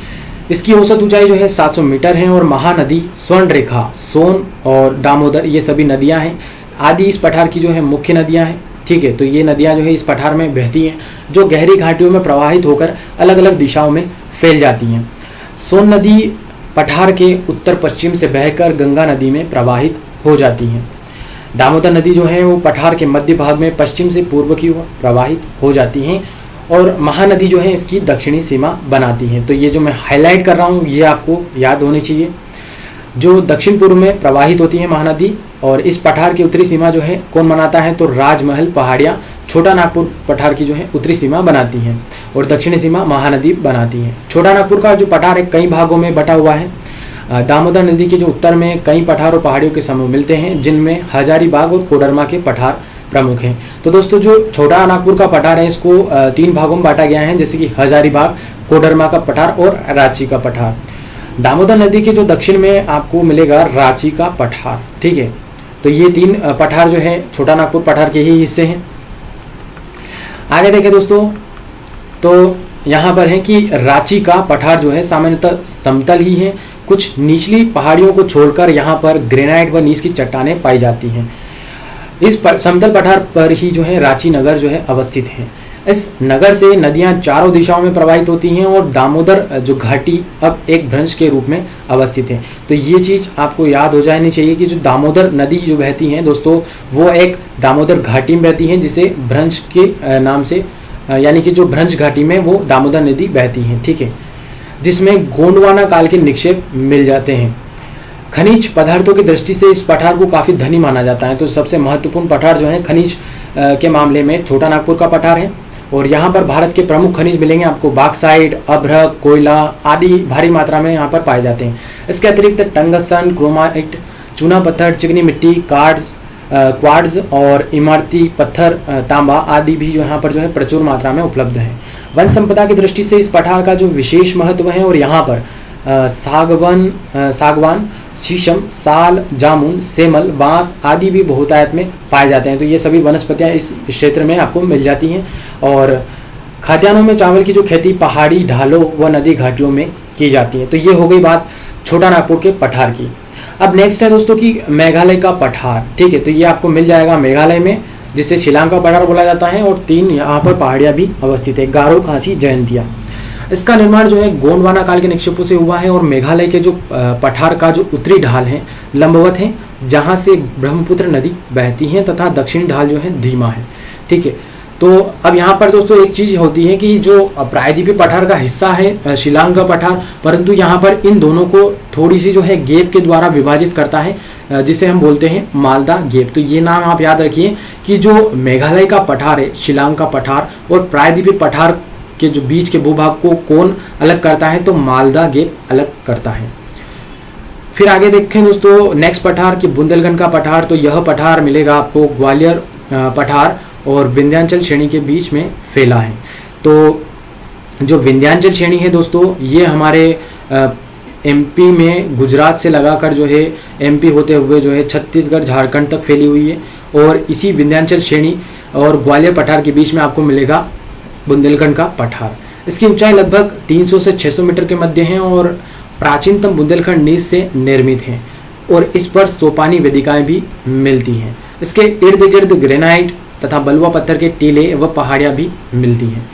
इसकी औसत ऊंचाई जो है 700 मीटर है और महानदी, स्वर्णरेखा, सोन और दामोदर ये सभी नदियां हैं आदि इस पठार की जो है मुख्य नदियां हैं। ठीक है, तो ये नदियां जो है इस पठार में बहती हैं जो गहरी घाटियों में प्रवाहित होकर अलग अलग दिशाओं में फैल जाती हैं। सोन नदी पठार के उत्तर पश्चिम से बहकर गंगा नदी में प्रवाहित हो जाती है। दामोदर नदी जो है वो पठार के मध्य भाग में पश्चिम से पूर्व की ओर प्रवाहित हो जाती हैं और महानदी जो है इसकी दक्षिणी सीमा बनाती है। तो ये जो मैं हाईलाइट कर रहा हूँ ये आपको याद होनी चाहिए। जो दक्षिण पूर्व में प्रवाहित होती है महानदी और इस पठार की उत्तरी सीमा जो है कौन बनाता है, तो राजमहल पहाड़ियां छोटा नागपुर पठार की जो है उत्तरी सीमा बनाती हैं और दक्षिणी सीमा महानदी बनाती है। छोटा नागपुर का जो पठार है कई भागों में बटा हुआ है। दामोदर नदी के जो उत्तर में कई पठार और पहाड़ियों के समूह मिलते हैं जिनमें हजारीबाग और कोडरमा के पठार प्रमुख हैं। तो दोस्तों जो छोटा नागपुर का पठार है इसको 3 भागों में बांटा गया है, जैसे कि हजारीबाग, कोडरमा का पठार और रांची का पठार। दामोदर नदी के जो दक्षिण में आपको मिलेगा रांची का पठार। ठीक है, तो ये 3 पठार जो है छोटा नागपुर पठार के ही हिस्से हैं। आगे देखें दोस्तों तो यहाँ पर है कि रांची का पठार जो है सामान्यतः समतल ही है। कुछ निचली पहाड़ियों को छोड़कर यहाँ पर ग्रेनाइट व नीस की चट्टानें पाई जाती हैं। इस समतल पठार पर ही जो है रांची नगर जो है अवस्थित है। इस नगर से नदियां चारों दिशाओं में प्रवाहित होती हैं और दामोदर जो घाटी अब एक भ्रंश के रूप में अवस्थित है। तो ये चीज आपको याद हो जानी चाहिए कि जो दामोदर नदी जो बहती है दोस्तों, वो एक दामोदर घाटी में बहती है, जिसे भ्रंश के नाम से, यानी कि जो भ्रंश घाटी में वो दामोदर नदी बहती है, ठीक है, जिसमें गोंडवाना काल के निक्षेप मिल जाते हैं। खनिज पदार्थों की दृष्टि से इस पठार को काफी धनी माना जाता है। तो सबसे महत्वपूर्ण पठार जो है खनिज के मामले में छोटा नागपुर का पठार है, और यहाँ पर भारत के प्रमुख खनिज मिलेंगे आपको। बॉक्साइट, अभ्रक, कोयला आदि भारी मात्रा में यहाँ पर पाए जाते हैं। इसके अतिरिक्त टंगस्टन, क्रोमाइट, चूना पत्थर, चिकनी मिट्टी, क्वार्ट्ज और इमारती पत्थर, तांबा आदि भी यहाँ पर जो है प्रचुर मात्रा में उपलब्ध है। वन संपदा की दृष्टि से इस पठार का जो विशेष महत्व है, और यहाँ पर सागवान, शीशम, साल, जामुन, सेमल, बांस आदि भी बहुतायत में पाए जाते हैं। तो ये सभी वनस्पतियां इस क्षेत्र में आपको मिल जाती हैं। और खाद्यान्नों में चावल की जो खेती पहाड़ी ढालों व नदी घाटियों में की जाती है। तो ये हो गई बात छोटा नागपुर के पठार की। अब नेक्स्ट है दोस्तों कि मेघालय का पठार, ठीक है। तो ये आपको मिल जाएगा मेघालय में, जिसे शिलांग का पठार बोला जाता है, और 3 यहाँ पर पहाड़ियां भी अवस्थित है, गारो, खासी, जयंतिया। इसका निर्माण जो है गोंडवाना काल के निक्षेपों से हुआ है, और मेघालय के जो पठार का जो उत्तरी ढाल है लंबवत है, जहां से ब्रह्मपुत्र नदी बहती है, तथा दक्षिणी ढाल जो है धीमा है, ठीक है। तो अब यहाँ पर दोस्तों एक चीज होती है कि जो प्रायद्वीपीय पठार का हिस्सा है शिलांग का पठार, परंतु यहाँ पर इन दोनों को थोड़ी सी जो है गेप के द्वारा विभाजित करता है, जिसे हम बोलते हैं मालदा गेप। तो ये नाम आप याद रखिए कि जो मेघालय का पठार है, शिलांग का पठार, और प्रायद्वीपीय पठार के जो बीच के भूभाग को कौन अलग करता है, तो मालदा गेप अलग करता है। फिर आगे देखें दोस्तों नेक्स्ट पठार की बुंदेलखंड का पठार। तो यह पठार मिलेगा आपको ग्वालियर पठार और विंध्याचल श्रेणी के बीच में फैला है। तो जो विंध्याचल श्रेणी है दोस्तों, ये हमारे एमपी में गुजरात से लगाकर जो है एमपी होते हुए जो है छत्तीसगढ़, झारखंड तक फैली हुई है, और इसी विंध्याचल श्रेणी और ग्वालियर पठार के बीच में आपको मिलेगा बुंदेलखंड का पठार। इसकी ऊंचाई लगभग 300 से 600 मीटर के मध्य है, और प्राचीनतम बुंदेलखंड नीच से निर्मित है, और इस पर सोपानी वेदिकाएं भी मिलती हैं। इसके इर्द गिर्द ग्रेनाइट तथा बलुआ पत्थर के टीले व पहाड़ियां भी मिलती हैं।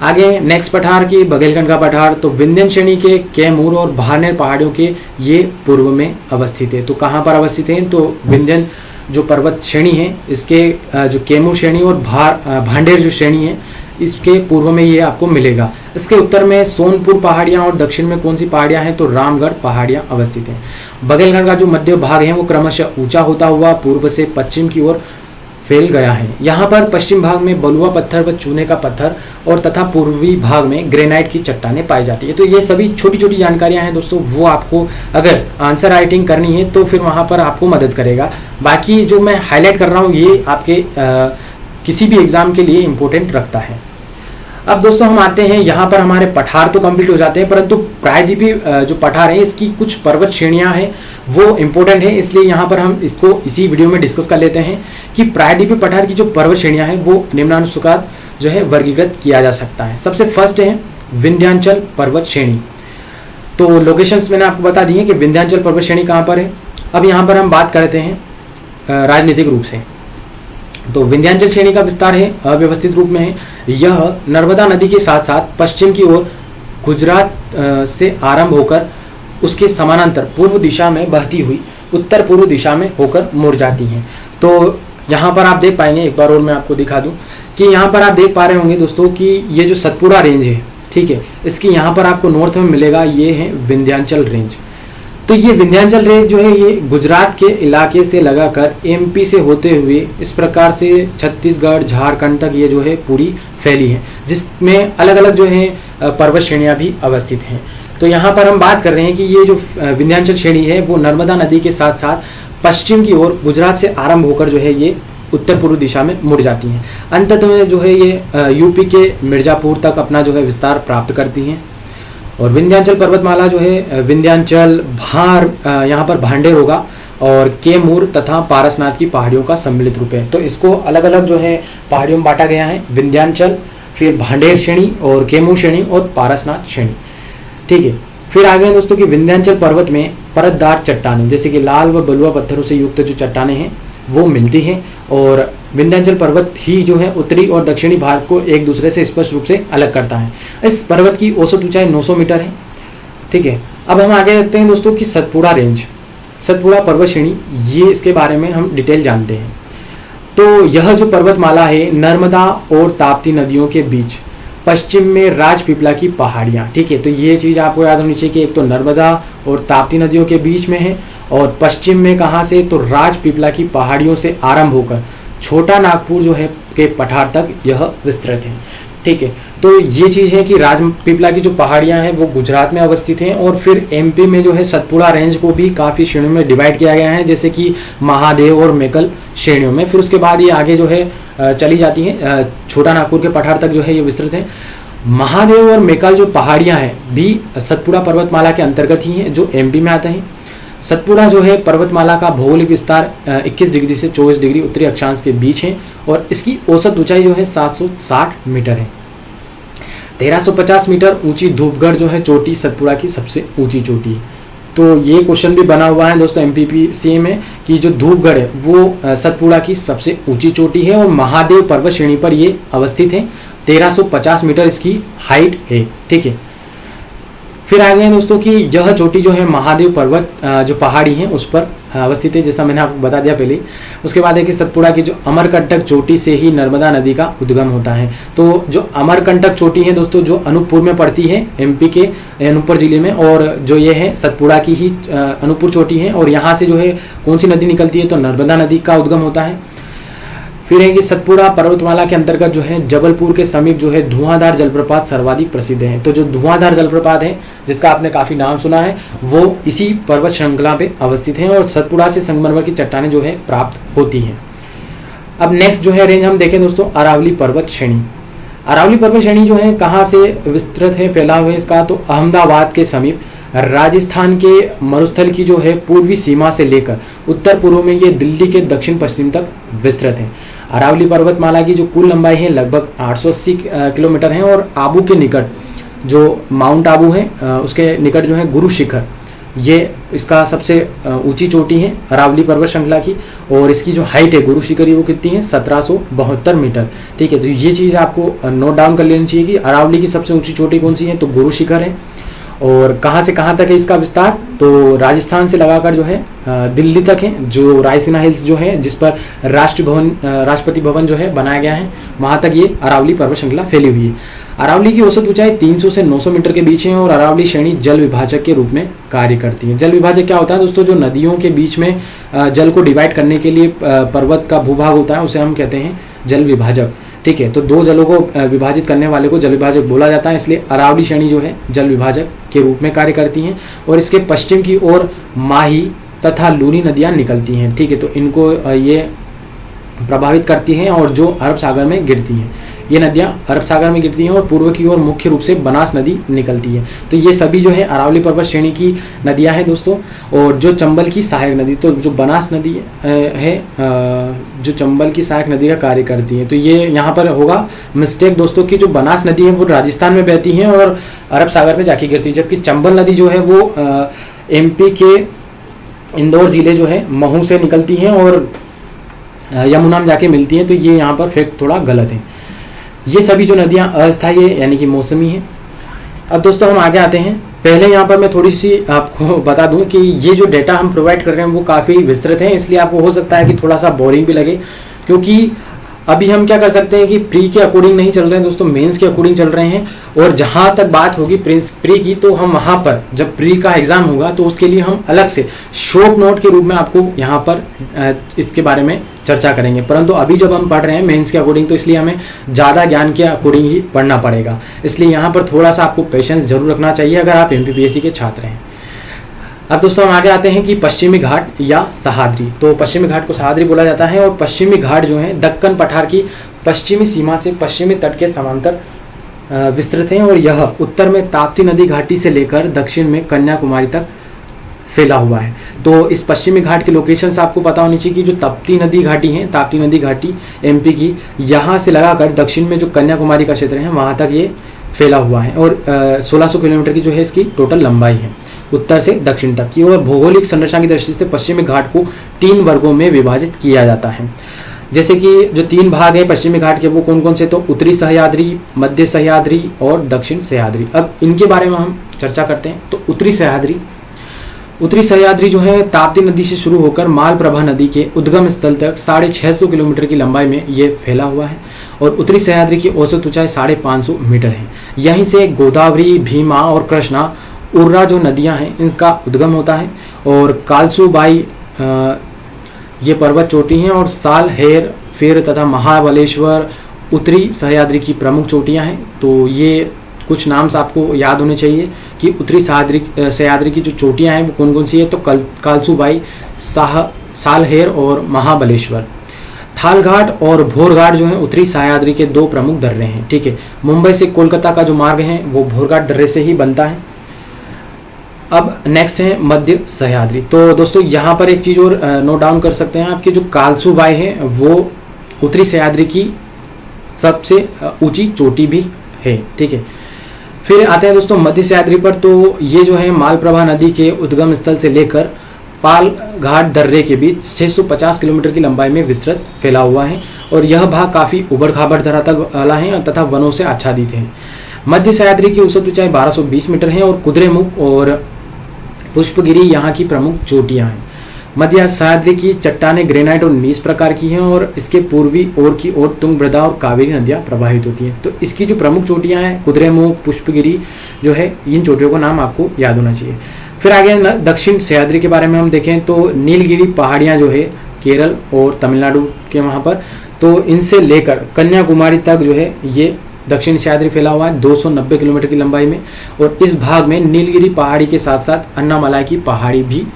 आगे नेक्स्ट पठार की बघेलखंड का पठार। तो विंध्य श्रेणी के कैमूर और भानेर पहाड़ियों के ये पूर्व में अवस्थित है। तो कहाँ पर अवस्थित है, तो विंध्य जो पर्वत श्रेणी है, इसके जो कैमूर श्रेणी और भांडेर जो श्रेणी है, इसके पूर्व में ये आपको मिलेगा। इसके उत्तर में सोनपुर पहाड़ियां और दक्षिण में कौन सी पहाड़ियां हैं, तो रामगढ़ पहाड़ियां अवस्थित हैं। बघेलखंड का जो मध्य भाग है वो क्रमशः ऊंचा होता हुआ पूर्व से पश्चिम की ओर फैल गया है। यहाँ पर पश्चिम भाग में बलुआ पत्थर व चूने का पत्थर और तथा पूर्वी भाग में ग्रेनाइट की चट्टानें पाई जाती है। तो ये सभी छोटी छोटी जानकारियां हैं दोस्तों, वो आपको अगर आंसर राइटिंग करनी है तो फिर वहां पर आपको मदद करेगा। बाकी जो मैं हाईलाइट कर रहा हूँ ये आपके किसी भी एग्जाम के लिए इंपॉर्टेंट रखता है। अब दोस्तों हम आते हैं, यहाँ पर हमारे पठार तो कंप्लीट हो जाते हैं, परंतु प्रायद्वीपीय जो पठार है इसकी कुछ पर्वत श्रेणियां हैं वो इंपॉर्टेंट है, इसलिए यहाँ पर हम इसको इसी वीडियो में डिस्कस कर लेते हैं कि प्रायद्वीपीय पठार की जो पर्वत श्रेणियां हैं वो निम्नानुसार जो है वर्गीकृत किया जा सकता है। सबसे फर्स्ट है विंध्याचल पर्वत श्रेणी। तो लोकेशंस मैंने आपको बता दी है कि विंध्याचल पर्वत श्रेणी कहाँ पर है। अब यहाँ पर हम बात करते हैं राजनीतिक रूप से। तो विंध्याचल श्रेणी का विस्तार है अव्यवस्थित रूप में है। यह नर्मदा नदी के साथ साथ पश्चिम की ओर गुजरात से आरंभ होकर उसके समानांतर पूर्व दिशा में बहती हुई उत्तर पूर्व दिशा में होकर मुड़ जाती है। तो यहाँ पर आप देख पाएंगे, एक बार और मैं आपको दिखा दूं कि यहाँ पर आप देख पा रहे होंगे दोस्तों कि ये जो सतपुड़ा रेंज है, ठीक है, इसकी यहाँ पर आपको नॉर्थ में मिलेगा, ये है विंध्याचल रेंज। तो ये विंध्याचल रेंज जो है ये गुजरात के इलाके से लगाकर एमपी से होते हुए इस प्रकार से छत्तीसगढ़, झारखंड तक ये जो है पूरी फैली है, जिसमें अलग अलग जो है पर्वत श्रेणियां भी अवस्थित हैं। तो यहाँ पर हम बात कर रहे हैं कि ये जो विंध्याचल श्रेणी है वो नर्मदा नदी के साथ साथ पश्चिम की ओर गुजरात से आरंभ होकर जो है ये उत्तर पूर्व दिशा में मुड़ जाती हैं। अंततः में जो है ये यूपी के मिर्जापुर तक अपना जो है विस्तार प्राप्त करती हैं। और विंध्याचल पर्वतमाला जो है विंध्याचल, भार, यहाँ पर भांडेर होगा, और केमूर तथा पारसनाथ की पहाड़ियों का सम्मिलित रूप है। तो इसको अलग अलग जो है पहाड़ियों में बांटा गया है, विंध्याचल, फिर भांडेर श्रेणी और केमूर श्रेणी और पारसनाथ श्रेणी, ठीक है। फिर आगे दोस्तों कि विंध्याचल पर्वत में परतदार चट्टानें जैसे कि लाल व बलुआ पत्थरों से युक्त जो चट्टानें हैं वो मिलती हैं, और विंध्याचल पर्वत ही जो है उत्तरी और दक्षिणी भारत को एक दूसरे से स्पष्ट रूप से अलग करता है। इस पर्वत की औसत ऊंचाई 900 मीटर है। ठीक है, अब हम आगे देखते हैं दोस्तों कि सतपुड़ा रेंज, सतपुड़ा पर्वत श्रेणी, ये इसके बारे में हम डिटेल जानते हैं। तो यह जो पर्वतमाला है नर्मदा और ताप्ती नदियों के बीच पश्चिम में राजपीपला की पहाड़ियां। ठीक है, तो ये चीज आपको याद होनी चाहिए कि एक तो नर्मदा और ताप्ती नदियों के बीच में है और पश्चिम में कहां से, तो राजपीपला की पहाड़ियों से आरंभ होकर छोटा नागपुर जो है के पठार तक यह विस्तृत है। ठीक है, तो ये चीज है कि राजपीपला की जो पहाड़ियां हैं वो गुजरात में अवस्थित हैं और फिर एमपी में जो है सतपुड़ा रेंज को भी काफी श्रेणियों में डिवाइड किया गया है, जैसे कि महादेव और मेकल श्रेणियों में। फिर उसके बाद ये आगे जो है चली जाती है, छोटा नागपुर के पठार तक जो है ये विस्तृत है। महादेव और मेकल जो पहाड़ियां हैं भी सतपुड़ा पर्वतमाला के अंतर्गत ही हैं, जो एमपी में आते हैं। सतपुड़ा जो है पर्वतमाला का भौगोलिक विस्तार 21 डिग्री से 24 डिग्री उत्तरी अक्षांश के बीच है और इसकी औसत ऊंचाई जो है 760 मीटर है। 1350 मीटर ऊंची धूपगढ़ जो है चोटी सतपुड़ा की सबसे ऊंची चोटी है। तो ये क्वेश्चन भी बना हुआ है दोस्तों एमपीपीसी में कि जो धूपगढ़ है वो सतपुड़ा की सबसे ऊंची चोटी है और महादेव पर्वत श्रेणी पर ये अवस्थित है। 1350 मीटर इसकी हाइट है। ठीक है, फिर आ गए दोस्तों कि यह चोटी जो है महादेव पर्वत जो पहाड़ी है उस पर अवस्थित है, जैसा मैंने आपको बता दिया पहले। उसके बाद है कि सतपुड़ा की जो अमरकंटक चोटी से ही नर्मदा नदी का उद्गम होता है। तो जो अमरकंटक चोटी है दोस्तों जो अनूपपुर में पड़ती है, एमपी के अनूपपुर जिले में, और जो ये है सतपुड़ा की ही अनूपपुर चोटी है और यहाँ से जो है कौन सी नदी निकलती है, तो नर्मदा नदी का उद्गम होता है। फिर है कि सतपुड़ा पर्वतमाला के अंतर्गत जो है जबलपुर के समीप जो है धुआंधार जलप्रपात सर्वाधिक प्रसिद्ध है। तो जो धुआंधार जलप्रपात है जिसका आपने काफी नाम सुना है वो इसी पर्वत श्रृंखला पे अवस्थित है और सतपुड़ा से संगमरमर की चट्टानें जो है प्राप्त होती हैं। अब नेक्स्ट जो है रेंज हम देखें दोस्तों अरावली पर्वत श्रेणी। अरावली पर्वत श्रेणी जो है कहाँ से विस्तृत है, फैला हुआ है इसका, तो अहमदाबाद के समीप राजस्थान के मरुस्थल की जो है पूर्वी सीमा से लेकर उत्तर पूर्व में ये दिल्ली के दक्षिण पश्चिम तक विस्तृत है। अरावली पर्वतमाला की जो कुल लंबाई है लगभग 880 किलोमीटर है और आबू के निकट जो माउंट आबू है उसके निकट जो है गुरु शिखर, ये इसका सबसे ऊंची चोटी है अरावली पर्वत श्रृंखला की और इसकी जो हाइट है गुरु शिखर वो कितनी है 1772 मीटर। ठीक है, तो ये चीज आपको नोट डाउन कर लेनी चाहिए कि अरावली की सबसे ऊंची चोटी कौन सी है, तो गुरु शिखर है। और कहां से कहां तक है इसका विस्तार, तो राजस्थान से लगाकर जो है दिल्ली तक है, जो रायसीना हिल्स जो है जिस पर राष्ट्रपति भवन जो है बनाया गया है, वहां तक ये अरावली पर्वत श्रृंखला फैली हुई है। अरावली की औसत ऊंचाई 300 से 900 मीटर के बीच है और अरावली श्रेणी जल विभाजक के रूप में कार्य करती है। जल विभाजक क्या होता है दोस्तों, जो नदियों के बीच में जल को डिवाइड करने के लिए पर्वत का भूभाग होता है उसे हम कहते हैं जल विभाजक। ठीक है, तो दो जलों को विभाजित करने वाले को जल विभाजक बोला जाता है, इसलिए अरावली श्रेणी जो है जल विभाजक के रूप में कार्य करती हैं और इसके पश्चिम की ओर माही तथा लूनी नदियां निकलती हैं। ठीक है, तो इनको ये प्रभावित करती हैं और जो अरब सागर में गिरती हैं, ये नदियां अरब सागर में गिरती हैं और पूर्व की ओर मुख्य रूप से बनास नदी निकलती है। तो ये सभी जो है अरावली पर्वत श्रेणी की नदियां हैं दोस्तों। और जो चंबल की सहायक नदी, तो जो बनास नदी है जो चंबल की सहायक नदी का कार्य करती है, तो ये यहाँ पर होगा मिस्टेक दोस्तों की जो बनास नदी है वो राजस्थान में बहती है और अरब सागर में जाके गिरती है, जबकि चंबल नदी जो है वो एमपी के इंदौर जिले जो है महू से निकलती है और यमुना में जाके मिलती है। तो ये यहाँ पर फैक्ट थोड़ा गलत है। ये सभी जो नदियां अस्थायी है यानी कि मौसमी है। अब दोस्तों हम आगे आते हैं। पहले यहाँ पर मैं थोड़ी सी आपको बता दूं कि ये जो डेटा हम प्रोवाइड कर रहे हैं वो काफी विस्तृत है, इसलिए आपको हो सकता है कि थोड़ा सा बोरिंग भी लगे, क्योंकि अभी हम क्या कर सकते हैं कि प्री के अकॉर्डिंग नहीं चल रहे हैं दोस्तों, मेंस के अकॉर्डिंग चल रहे हैं। और जहां तक बात होगी प्री की, तो हम वहां पर जब प्री का एग्जाम होगा तो उसके लिए हम अलग से शॉर्ट नोट के रूप में आपको यहाँ पर इसके बारे में चर्चा करेंगे। परंतु अभी जब हम पढ़ रहे हैं मेंस के अकॉर्डिंग, तो इसलिए हमें ज्यादा ज्ञान के अकॉर्डिंग ही पढ़ना पड़ेगा। इसलिए यहाँ पर थोड़ा सा आपको पेशेंस जरूर रखना चाहिए अगर आप एमपीपीएससी के छात्र हैं। अब दोस्तों हम आगे आते हैं कि पश्चिमी घाट या सहाद्री। तो पश्चिमी घाट को सहाद्री बोला जाता है और पश्चिमी घाट जो है दक्कन पठार की पश्चिमी सीमा से पश्चिमी तट के समांतर विस्तृत है और यह उत्तर में ताप्ती नदी घाटी से लेकर दक्षिण में कन्याकुमारी तक फैला हुआ है। तो इस पश्चिमी घाट की लोकेशन आपको पता होनी चाहिए कि जो ताप्ती नदी घाटी है, ताप्ती नदी घाटी एमपी की, यहाँ से लगाकर दक्षिण में जो कन्याकुमारी का क्षेत्र है वहां तक ये फैला हुआ है और 1600 किलोमीटर की जो है इसकी टोटल लंबाई है उत्तर से दक्षिण तक की। और भौगोलिक संरचना की दृष्टि से पश्चिमी घाट को 3 वर्गों में विभाजित किया जाता है। जैसे कि जो 3 भाग है पश्चिमी घाट के, वो कौन कौन से, तो उत्तरी सह्याद्री, मध्य सह्याद्री और दक्षिण सह्याद्री। अब इनके बारे में हम चर्चा करते हैं। तो उत्तरी सह्याद्री जो है ताप्ती नदी से शुरू होकर मालप्रभा नदी के उद्गम स्थल तक 650 किलोमीटर की लंबाई में ये फैला हुआ है और उत्तरी सह्याद्री की औसत ऊंचाई 550 मीटर है। यहीं से गोदावरी, भीमा और कृष्णा, उर्रा जो नदियां हैं इनका उद्गम होता है। और कालसूबाई ये पर्वत चोटी हैं और साल हेर फेर तथा महाबलेश्वर उत्तरी सह्याद्री की प्रमुख चोटियां हैं। तो ये कुछ नाम आपको याद होने चाहिए कि उत्तरी सह्याद्री की जो चोटियां हैं वो कौन कौन सी है, तो कालसूबाई, सालहेर और महाबलेश्वर। थालघाट और भोरघाट जो है उत्तरी सह्याद्री के 2 प्रमुख दर्रे हैं। ठीक है, मुंबई से कोलकाता का जो मार्ग है वो भोरघाट दर्रे से ही बनता है। अब नेक्स्ट है मध्य सह्याद्री। तो दोस्तों यहाँ पर एक चीज और नोट डाउन कर सकते हैं आपकी, जो कालसूबाई है वो उत्तरी सह्याद्री की सबसे ऊंची चोटी भी है। ठीक है, फिर आते हैं दोस्तों मध्य सह्याद्री पर। तो ये जो है मालप्रभा नदी के उद्गम स्थल से लेकर पाल घाट दर्रे के बीच 650 किलोमीटर की लंबाई में विस्तृत फैला हुआ है और यह भाग काफी उबड़ खाबड़ धरातल वाला है तथा वनों से आच्छादित है। मध्य सह्याद्री की औसत ऊंचाई 1220 मीटर है और कुद्रेमुख और पुष्पगिरी यहाँ की प्रमुख चोटियां हैं। मध्य सह्याद्री की चट्टानें ग्रेनाइट और नीस प्रकार की हैं और इसके पूर्वी ओर की ओर तुंगभद्रा और कावेरी नदियां प्रवाहित होती हैं। तो इसकी जो प्रमुख चोटियां हैं कुद्रेमुख, पुष्पगिरी जो है, इन चोटियों का नाम आपको याद होना चाहिए। फिर आगे दक्षिण सह्याद्री के बारे में हम देखें तो नीलगिरी पहाड़ियां जो है केरल और तमिलनाडु के वहां पर, तो इनसे लेकर कन्याकुमारी तक जो है ये दक्षिण सह्याद्री फैला हुआ है 290 किलोमीटर की लंबाई में। और इस भाग में नीलगिरी पहाड़ी के साथ साथ अन्नामलाई की पहाड़ी भी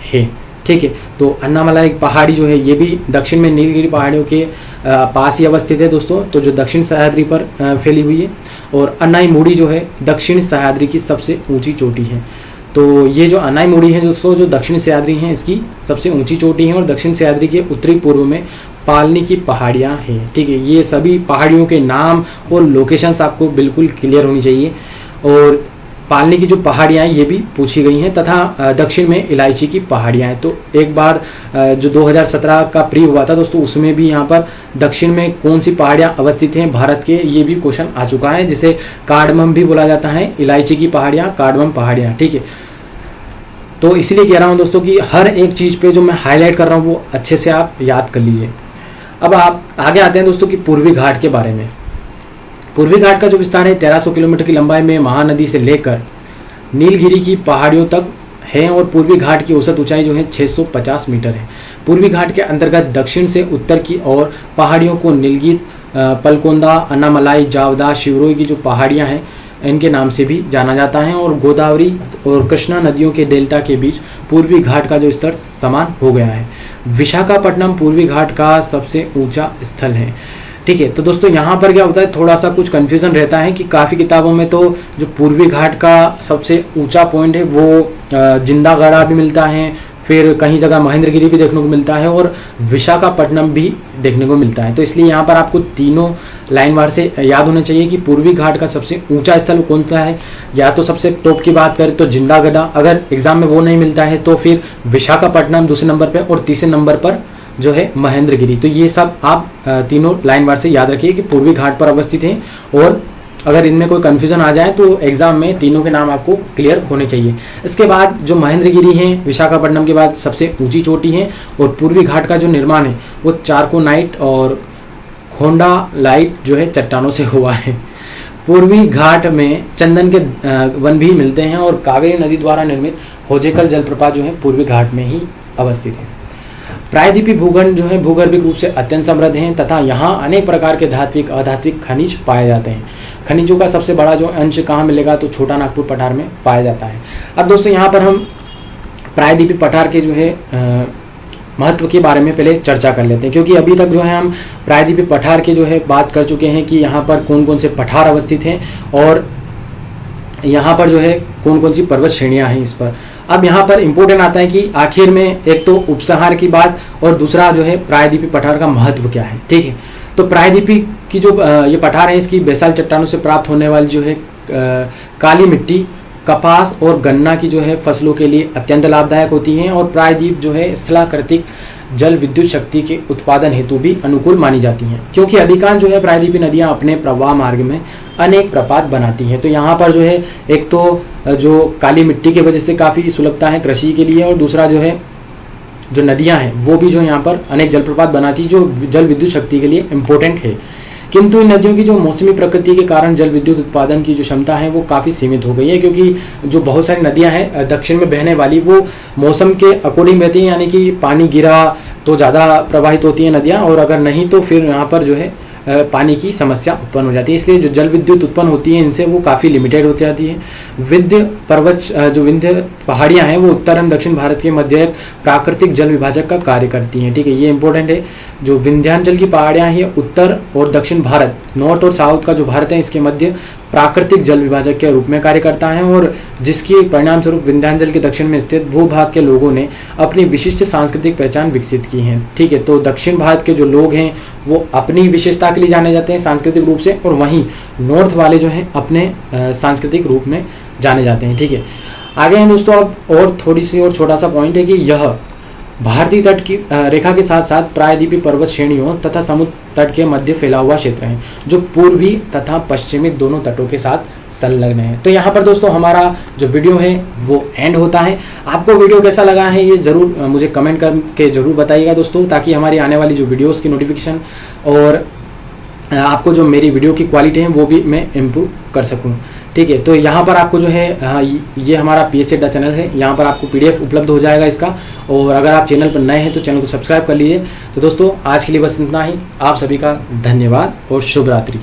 है। ठीक है, तो अन्नामलाई पहाड़ी जो है ये भी दक्षिण में नीलगिरी पहाड़ियों के पास ही अवस्थित है दोस्तों, तो जो दक्षिण सह्याद्री पर फैली हुई है। और अन्नाईमुड़ी जो है दक्षिण सह्याद्री की सबसे ऊंची चोटी है। तो ये जो अन्नाईमुड़ी है दोस्तों, जो दक्षिण सह्याद्री है इसकी सबसे ऊंची चोटी है और दक्षिण सह्याद्री के उत्तरी पूर्व में पालनी की पहाड़ियां हैं। ठीक है, ये सभी पहाड़ियों के नाम और लोकेशंस आपको बिल्कुल क्लियर होनी चाहिए। और पालनी की जो पहाड़ियां हैं ये भी पूछी गई हैं तथा दक्षिण में इलायची की पहाड़ियां हैं। तो एक बार जो 2017 का प्री हुआ था दोस्तों, उसमें भी यहाँ पर दक्षिण में कौन सी पहाड़ियां अवस्थित हैं भारत के, ये भी क्वेश्चन आ चुका है, जिसे कार्डमम भी बोला जाता है, इलायची की पहाड़ियां, कार्डमम पहाड़ियां। ठीक है, तो इसलिए कह रहा हूं दोस्तों कि हर एक चीज पे जो मैं हाईलाइट कर रहा हूं वो अच्छे से आप याद कर लीजिए। अब आप आगे आते हैं दोस्तों कि पूर्वी घाट के बारे में। पूर्वी घाट का जो विस्तार है 1300 किलोमीटर की लंबाई में महानदी से लेकर नीलगिरी की पहाड़ियों तक है और पूर्वी घाट की औसत ऊंचाई जो है 650 मीटर है। पूर्वी घाट के अंतर्गत दक्षिण से उत्तर की ओर पहाड़ियों को नीलगित, पलकोंदा, अन्नामलाई, जावदा, शिवरोई की जो पहाड़ियां हैं इनके नाम से भी जाना जाता है। और गोदावरी और कृष्णा नदियों के डेल्टा के बीच पूर्वी घाट का जो स्तर समान हो गया है। विशाखापट्टनम पूर्वी घाट का सबसे ऊंचा स्थल है। ठीक है, तो दोस्तों यहाँ पर क्या होता है, थोड़ा सा कुछ कंफ्यूजन रहता है कि काफी किताबों में तो जो पूर्वी घाट का सबसे ऊंचा पॉइंट है वो जिंदागढ़ा भी मिलता है, फिर कहीं जगह महेंद्रगिरी भी देखने को मिलता है और विशाखापट्टनम भी देखने को मिलता है। तो इसलिए यहाँ पर आपको तीनों लाइन वार से याद होना चाहिए कि पूर्वी घाट का सबसे ऊंचा स्थल कौन सा है। या तो सबसे टॉप की बात करें तो जिंदागढ़ा, अगर एग्जाम में वो नहीं मिलता है तो फिर विशाखापट्टनम दूसरे नंबर पर और तीसरे नंबर पर जो है महेंद्रगिरी। तो ये सब आप तीनों लाइन वार से याद रखिए कि पूर्वी घाट पर अवस्थित है और अगर इनमें कोई कंफ्यूजन आ जाए तो एग्जाम में तीनों के नाम आपको क्लियर होने चाहिए। इसके बाद जो महेंद्रगिरी है विशाखापट्टनम के बाद सबसे ऊंची चोटी है और पूर्वी घाट का जो निर्माण है वो चारकोनाइट और खोंडा लाइट जो है चट्टानों से हुआ है। पूर्वी घाट में चंदन के वन भी मिलते हैं और कावेरी नदी द्वारा निर्मित होजेकल जलप्रपात जो है पूर्वी घाट में ही अवस्थित है। प्रायद्वीपीय भूखंड जो है भूगर्भिक रूप से अत्यंत समृद्ध है तथा यहाँ अनेक प्रकार के धात्विक अधात्विक खनिज पाए जाते हैं। खनिजों का सबसे बड़ा जो अंश कहाँ मिलेगा तो छोटा नागपुर पठार में पाया जाता है। अब दोस्तों यहाँ पर हम प्रायद्वीपीय पठार के जो है महत्व के बारे में पहले चर्चा कर लेते हैं, क्योंकि अभी तक जो है हम प्रायद्वीपीय पठार के जो है बात कर चुके हैं कि यहाँ पर कौन कौन से पठार अवस्थित हैं और यहाँ पर जो है कौन कौन सी पर्वत श्रेणियां हैं इस पर। अब यहाँ पर इंपोर्टेंट आता है कि आखिर में एक तो उपसंहार की बात और दूसरा जो है प्रायद्वीपीय पठार का महत्व क्या है। ठीक है, तो प्रायद्वीपीय की जो ये पठार है इसकी बेसाल्ट चट्टानों से प्राप्त होने वाली जो है काली मिट्टी कपास और गन्ना की जो है फसलों के लिए अत्यंत लाभदायक होती है और प्रायद्वीप जो है स्थलाकृतिक जल विद्युत शक्ति के उत्पादन हेतु भी अनुकूल मानी जाती हैं, क्योंकि अधिकांश जो है प्रायद्वीपीय नदियां अपने प्रवाह मार्ग में अनेक प्रपात बनाती हैं। तो यहाँ पर जो है एक तो जो काली मिट्टी की वजह से काफी सुलभता है कृषि के लिए, और दूसरा जो है जो नदियां हैं वो भी जो यहाँ पर अनेक जलप्रपात बनाती है, जो जल विद्युत शक्ति के लिए इम्पोर्टेंट है। किंतु इन नदियों की जो मौसमी प्रकृति के कारण जल विद्युत उत्पादन की जो क्षमता है वो काफी सीमित हो गई है, क्योंकि जो बहुत सारी नदियां हैं दक्षिण में बहने वाली वो मौसम के अकॉर्डिंग बहती है, यानी कि पानी गिरा तो ज्यादा प्रवाहित होती है नदियां, और अगर नहीं तो फिर यहाँ पर जो है पानी की समस्या उत्पन्न हो जाती है। इसलिए जो जल विद्युत उत्पन्न होती है इनसे वो काफी लिमिटेड हो जाती है। विंध्य पर्वत जो विंध्य पहाड़ियां हैं वो उत्तर एवं दक्षिण भारत के मध्य एक प्राकृतिक जल विभाजक का कार्य करती हैं। ठीक है, ये इंपॉर्टेंट है। जो विंध्यांचल की पहाड़ियां हैं उत्तर और दक्षिण भारत, नॉर्थ और साउथ का जो भारत है इसके मध्य प्राकृतिक जल विभाजक के रूप में कार्य करता है, और जिसके परिणाम स्वरूप विंध्यांचल के दक्षिण में स्थित भूभाग के लोगों ने अपनी विशिष्ट सांस्कृतिक पहचान विकसित की है। ठीक है, तो दक्षिण भारत के जो लोग हैं वो अपनी विशेषता के लिए जाने जाते हैं सांस्कृतिक रूप से, और वहीं नॉर्थ वाले जो हैं अपने सांस्कृतिक रूप में जाने जाते हैं। ठीक है, आगे हैं दोस्तों। अब और थोड़ी सी और छोटा सा पॉइंट है कि यह भारतीय तट की रेखा के साथ साथ प्रायद्वीपीय पर्वत श्रेणियों तथा समुद्र तट के मध्य फैला हुआ क्षेत्र है, जो पूर्वी तथा पश्चिमी दोनों तटों के साथ संलग्न है। तो यहाँ पर दोस्तों हमारा जो वीडियो है वो एंड होता है। आपको वीडियो कैसा लगा है ये जरूर मुझे कमेंट करके जरूर बताइएगा दोस्तों, ताकि हमारी आने वाली जो वीडियोस की नोटिफिकेशन और आपको जो मेरी वीडियो की क्वालिटी है वो भी मैं इम्प्रूव कर सकूँ। ठीक है, तो यहाँ पर आपको जो है ये हमारा पीएससी अड्डा चैनल है, यहाँ पर आपको पीडीएफ उपलब्ध हो जाएगा इसका, और अगर आप चैनल पर नए हैं तो चैनल को सब्सक्राइब कर लीजिए। तो दोस्तों आज के लिए बस इतना ही। आप सभी का धन्यवाद और शुभ रात्रि।